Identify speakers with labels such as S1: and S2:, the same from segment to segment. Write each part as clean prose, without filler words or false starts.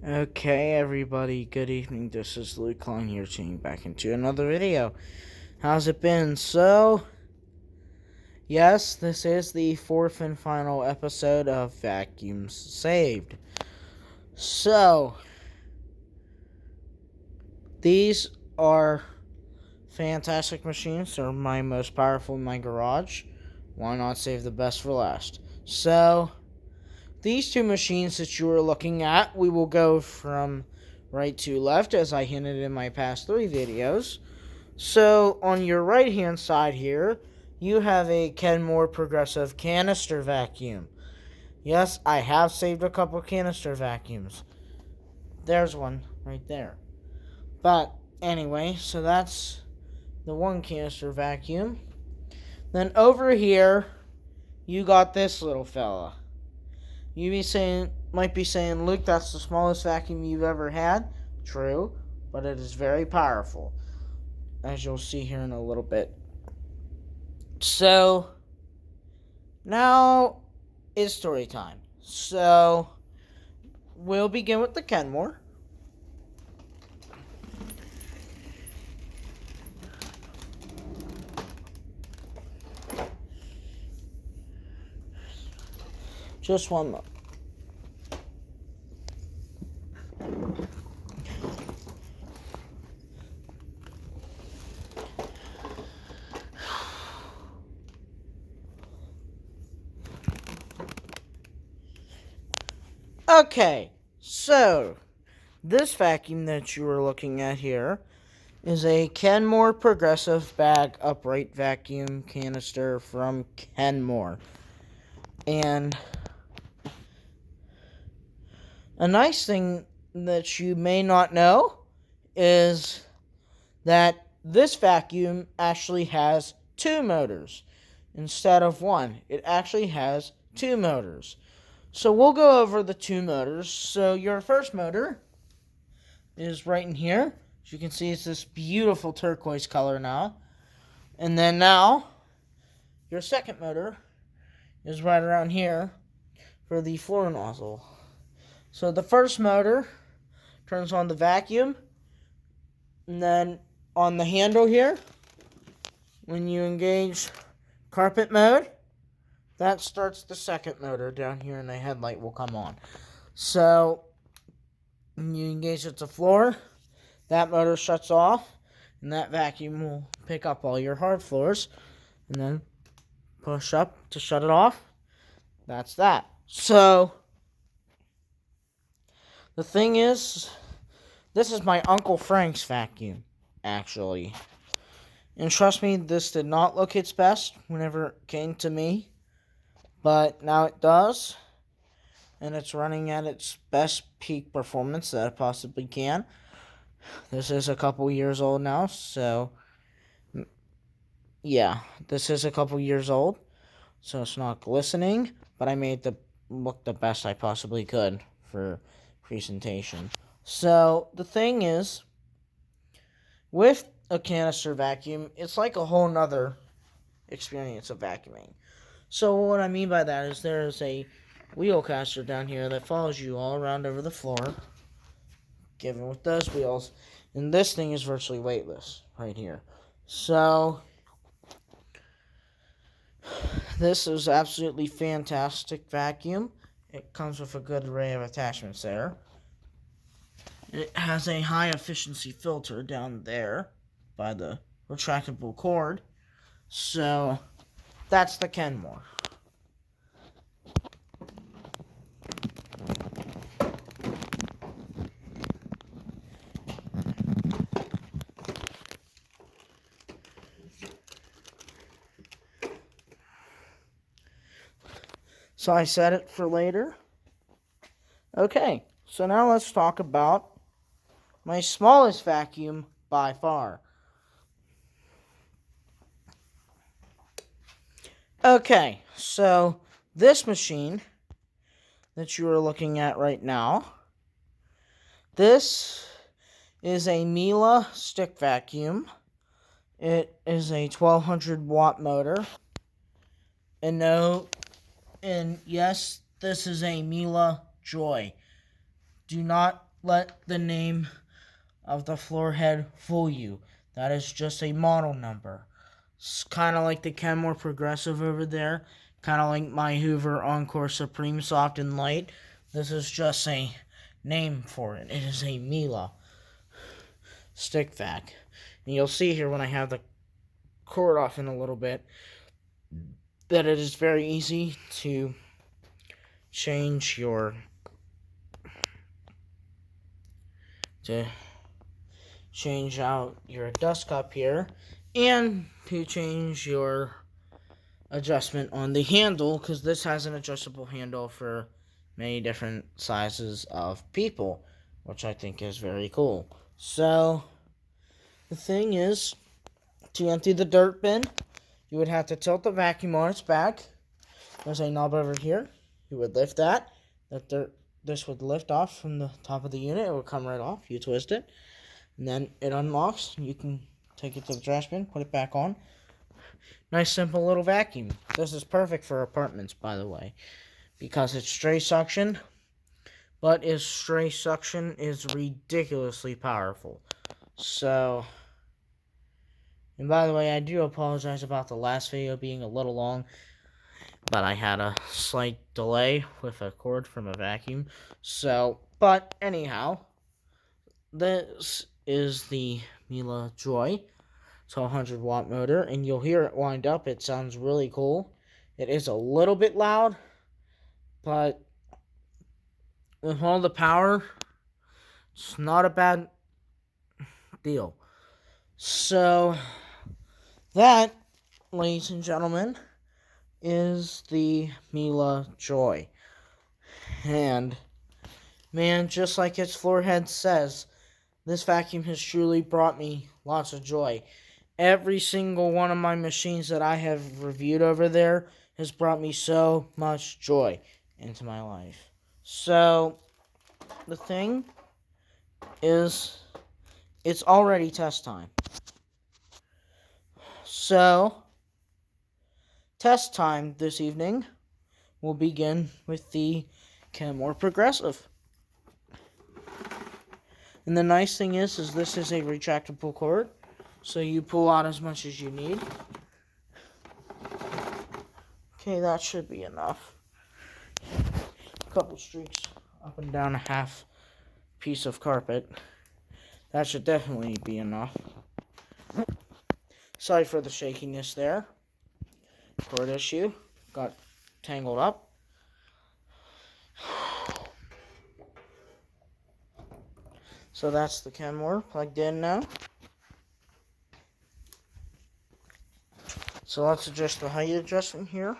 S1: Okay, everybody, good evening. This is Luke Klein here, tuning back into another video. How's it been? Yes, this is the fourth and final episode of Vacuums Saved. So, these are fantastic machines. They're my most powerful in my garage. Why not save the best for last? So, these two machines that you are looking at, we will go from right to left, as I hinted in my past three videos. So, on your right-hand side here, you have a Kenmore Progressive Canister Vacuum. Yes, I have saved a couple canister vacuums. There's one right there. But, anyway, so that's the one canister vacuum. Then over here, you got this little fella. Might be saying, Luke, that's the smallest vacuum you've ever had. True, but it is very powerful, as you'll see here in a little bit. So, now is story time. So, we'll begin with the Kenmore. Just one moment. Okay, so this vacuum that you are looking at here is a Kenmore Progressive Bag Upright Vacuum Canister from Kenmore. And a nice thing that you may not know is that this vacuum actually has two motors instead of one. It actually has two motors. So we'll go over the two motors. So your first motor is right in here. As you can see, it's this beautiful turquoise color now. And then now, your second motor is right around here for the floor nozzle. So the first motor turns on the vacuum, and then on the handle here, when you engage carpet mode, that starts the second motor down here, and the headlight will come on. So, when you engage at the floor, that motor shuts off, and that vacuum will pick up all your hard floors, and then push up to shut it off. That's that. So, the thing is, this is my Uncle Frank's vacuum, actually. And trust me, this did not look its best whenever it came to me. But now it does. And it's running at its best peak performance that it possibly can. This is a couple years old now, so yeah, this is a couple years old. So it's not glistening, but I made it look the best I possibly could for presentation. So the thing is, with a canister vacuum, it's like a whole nother experience of vacuuming. So what I mean by that is there's a wheel caster down here that follows you all around over the floor, given with those wheels, and this thing is virtually weightless right here. So this is absolutely fantastic vacuum. It comes with a good array of attachments there. It has a high efficiency filter down there by the retractable cord. So that's the Kenmore. So I set it for later. Okay, so now let's talk about my smallest vacuum by far. Okay, so this machine that you are looking at right now, this is a Miele stick vacuum. It is a 1200 watt motor. And yes, this is a Miele Joy. Do not let the name of the floor head fool you. That is just a model number. It's kind of like the Kenmore Progressive over there. Kind of like my Hoover Encore Supreme Soft and Light. This is just a name for it. It is a Miele stick vac. And you'll see here when I have the cord off in a little bit that it is very easy to change out your dust cup here, and to change your adjustment on the handle, because this has an adjustable handle for many different sizes of people, which I think is very cool. So the thing is, to empty the dirt bin, you would have to tilt the vacuum on its back. There's a knob over here. You would lift that. This would lift off from the top of the unit. It would come right off. You twist it, and then it unlocks. You can take it to the trash bin, put it back on. Nice, simple little vacuum. This is perfect for apartments, by the way, because it's stray suction, but its stray suction is ridiculously powerful. So, and by the way, I do apologize about the last video being a little long, but I had a slight delay with a cord from a vacuum. So, but anyhow, this is the Miele Joy. It's a 100-watt motor, and you'll hear it wind up. It sounds really cool. It is a little bit loud, but with all the power, it's not a bad deal. So, that, ladies and gentlemen, is the Miele Joy. And, man, just like its floor head says, this vacuum has truly brought me lots of joy. Every single one of my machines that I have reviewed over there has brought me so much joy into my life. So, the thing is, it's already test time. So, test time this evening will begin with the Kenmore Progressive. And the nice thing is this is a retractable cord, so you pull out as much as you need. Okay, that should be enough. A couple streaks up and down a half piece of carpet. That should definitely be enough. Sorry for the shakiness there. Cord issue. Got tangled up. So that's the Kenmore plugged in now. So let's adjust the height adjustment here.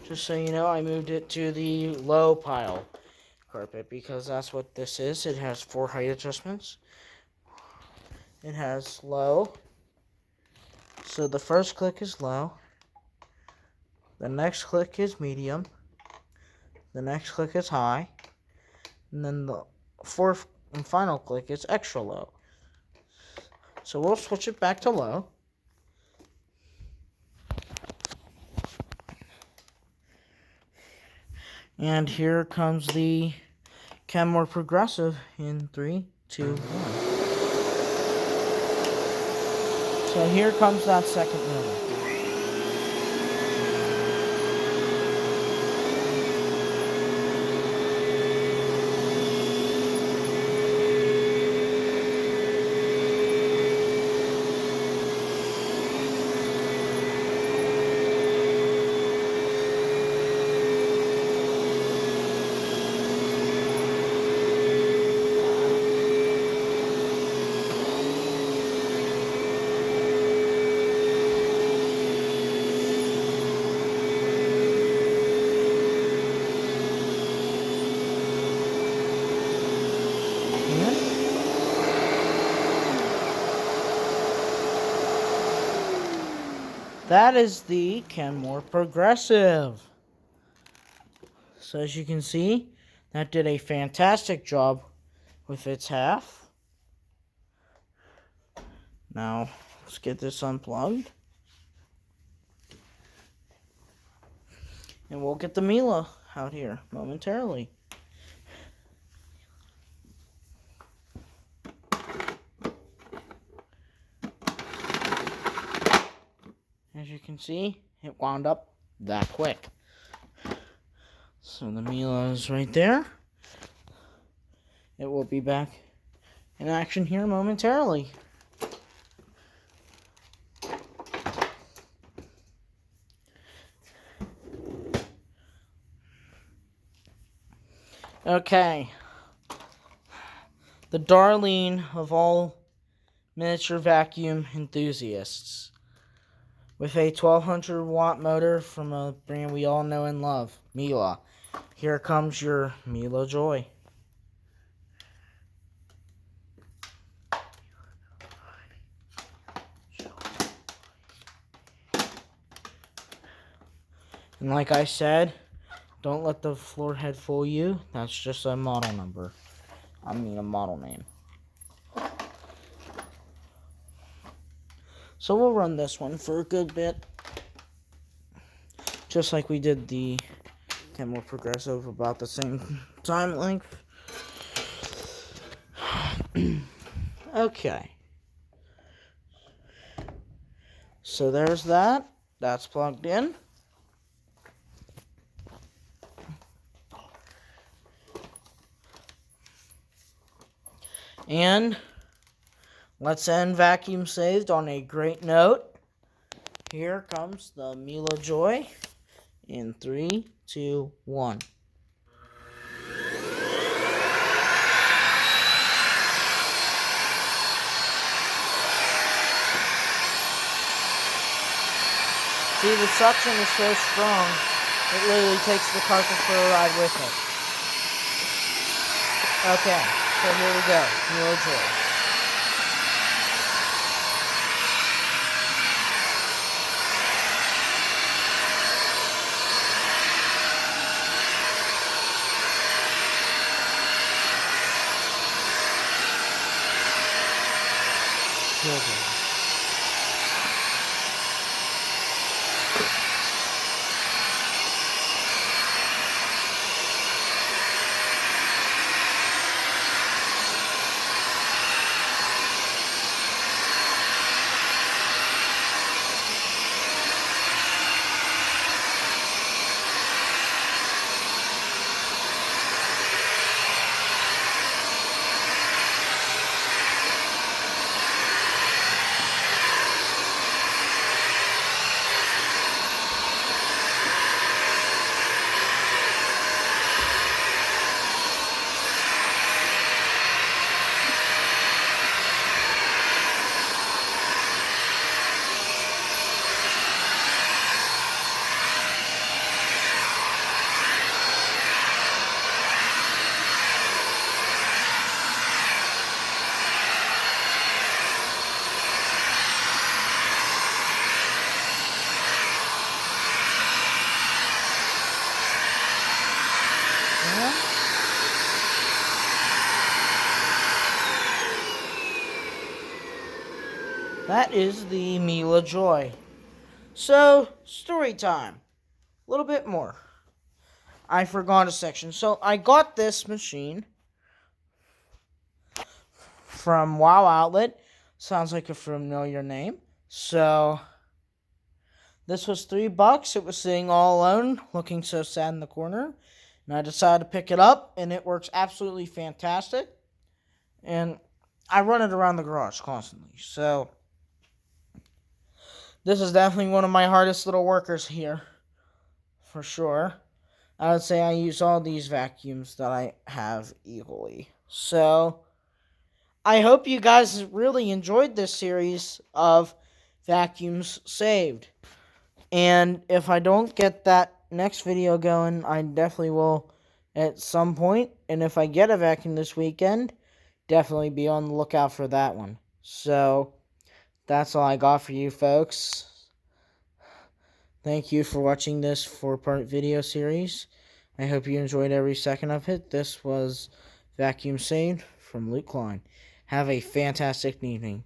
S1: Just so you know, I moved it to the low pile carpet because that's what this is. It has 4 height adjustments. It has low. So the first click is low. The next click is medium. The next click is high. And then the fourth and final click is extra low. So we'll switch it back to low. And here comes the Kenmore Progressive in 3, 2, 1. So here comes that second motor. That is the Kenmore Progressive. So as you can see, that did a fantastic job with its half. Now, let's get this unplugged. And we'll get the Miele out here momentarily. As you can see, it wound up that quick. So the Miele is right there. It will be back in action here momentarily. Okay. The darling of all miniature vacuum enthusiasts. With a 1200 watt motor from a brand we all know and love, Miele. Here comes your Miele Joy. And like I said, don't let the floor head fool you. That's just a model number. I mean a model name. So we'll run this one for a good bit. Just like we did the Kenmore Progressive, about the same time length. Okay. So there's that. That's plugged in. And let's end Vacuum Saved on a great note. Here comes the Miele Joy in 3, 2, 1. See, the suction is so strong, it literally takes the carpet for a ride with it. Okay, so here we go, Miele Joy. Here we go. That is the Miele Joy. So, story time. A little bit more. I forgot a section. So, I got this machine from Wow Outlet. Sounds like a familiar name. So, this was $3. It was sitting all alone, looking so sad in the corner. And I decided to pick it up, and it works absolutely fantastic. And I run it around the garage constantly. So, this is definitely one of my hardest little workers here, for sure. I would say I use all these vacuums that I have equally. So, I hope you guys really enjoyed this series of vacuums saved. And if I don't get that next video going, I definitely will at some point. And if I get a vacuum this weekend, definitely be on the lookout for that one. So, that's all I got for you folks. Thank you for watching this 4-part video series. I hope you enjoyed every second of it. This was Vacuum Saved from Luke Klein. Have a fantastic evening.